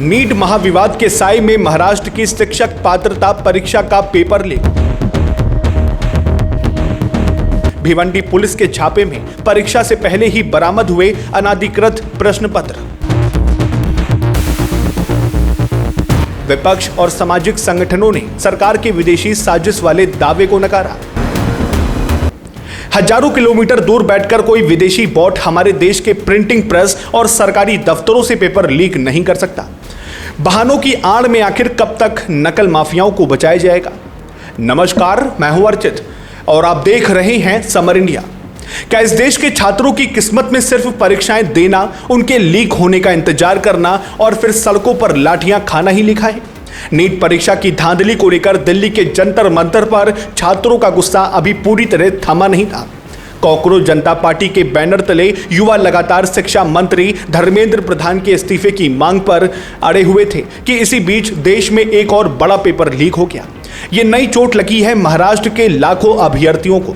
NEET महाविवाद के साए में महाराष्ट्र की शिक्षक पात्रता परीक्षा का पेपर लीक। भिवंडी पुलिस के छापे में परीक्षा से पहले ही बरामद हुए अनाधिकृत प्रश्न पत्र। विपक्ष और सामाजिक संगठनों ने सरकार के विदेशी साजिश वाले दावे को नकारा। हजारों किलोमीटर दूर बैठकर कोई विदेशी बॉट हमारे देश के प्रिंटिंग प्रेस और सरकारी दफ्तरों से पेपर लीक नहीं कर सकता। बहानों की आड़ में आखिर कब तक नकल माफियाओं को बचाया जाएगा। नमस्कार, मैं हूं अर्चित और आप देख रहे हैं समर इंडिया। क्या इस देश के छात्रों की किस्मत में सिर्फ परीक्षाएं देना, उनके लीक होने का इंतजार करना और फिर सड़कों पर लाठियां खाना ही लिखा है? नीट परीक्षा की धांधली को लेकर दिल्ली के जंतर मंतर पर छात्रों का गुस्सा अभी पूरी तरह थमा नहीं था। कॉकरोच जनता पार्टी के बैनर तले युवा लगातार शिक्षा मंत्री धर्मेंद्र प्रधान के इस्तीफे की मांग पर अड़े हुए थे कि इसी बीच देश में एक और बड़ा पेपर लीक हो गया। ये नई चोट लगी है महाराष्ट्र के लाखों अभ्यर्थियों को।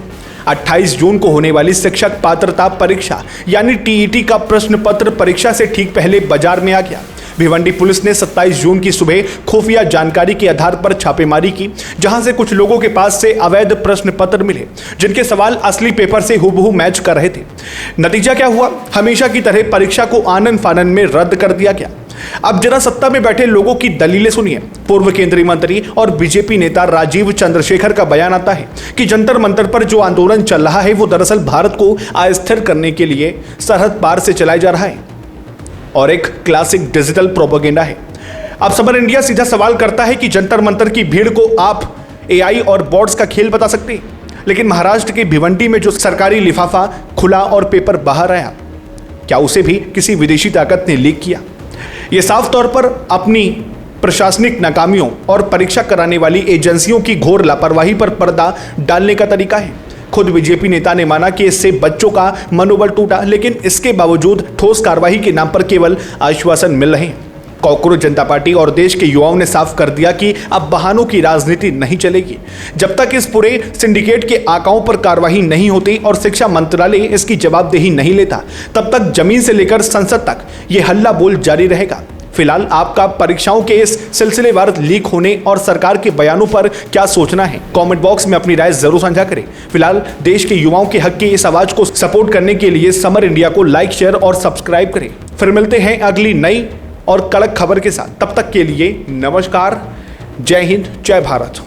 28 जून को होने वाली शिक्षक पात्रता परीक्षा यानी टीईटी का प्रश्न पत्र परीक्षा से ठीक पहले बाजार में आ गया। भिवंडी पुलिस ने 27 जून की सुबह खुफिया जानकारी के आधार पर छापेमारी की, जहां से कुछ लोगों के पास से अवैध प्रश्न पत्र मिले, जिनके सवाल असली पेपर से हुबहू मैच कर रहे थे। नतीजा क्या हुआ? हमेशा की तरह परीक्षा को आनन फानन में रद्द कर दिया गया। अब जरा सत्ता में बैठे लोगों की दलीलें सुनिए। पूर्व केंद्रीय मंत्री और बीजेपी नेता राजीव चंद्रशेखर का बयान आता है कि जंतर मंतर पर जो आंदोलन चल रहा है वो दरअसल भारत को अस्थिर करने के लिए सरहद पार से चलाया जा रहा है और एक क्लासिक डिजिटल प्रोपेगेंडा है। अब समर इंडिया सीधा सवाल करता है कि जंतर मंतर की भीड़ को आप एआई और बॉट्स का खेल बता सकते हैं, लेकिन महाराष्ट्र के भिवंडी में जो सरकारी लिफाफा खुला और पेपर बाहर आया, क्या उसे भी किसी विदेशी ताकत ने लीक किया? यह साफ तौर पर अपनी प्रशासनिक नाकामियों और परीक्षा कराने वाली एजेंसियों की घोर लापरवाही पर पर्दा डालने का तरीका है। खुद बीजेपी नेता ने माना कि इससे बच्चों का मनोबल टूटा, लेकिन इसके बावजूद ठोस कार्रवाई के नाम पर केवल आश्वासन मिल रहे हैं। कॉकरोच जनता पार्टी और देश के युवाओं ने साफ कर दिया कि अब बहानों की राजनीति नहीं चलेगी। जब तक इस पूरे सिंडिकेट के आकाओं पर कार्रवाई नहीं होती और शिक्षा मंत्रालय इसकी जवाबदेही नहीं लेता, तब तक जमीन से लेकर संसद तक ये हल्ला बोल जारी रहेगा। फिलहाल आपका परीक्षाओं के इस सिलसिलेवार लीक होने और सरकार के बयानों पर क्या सोचना है? कमेंट बॉक्स में अपनी राय जरूर साझा करें। फिलहाल देश के युवाओं के हक की इस आवाज को सपोर्ट करने के लिए समर इंडिया को लाइक, शेयर और सब्सक्राइब करें। फिर मिलते हैं अगली नई और कड़क खबर के साथ। तब तक के लिए नमस्कार, जय हिंद, जय भारत।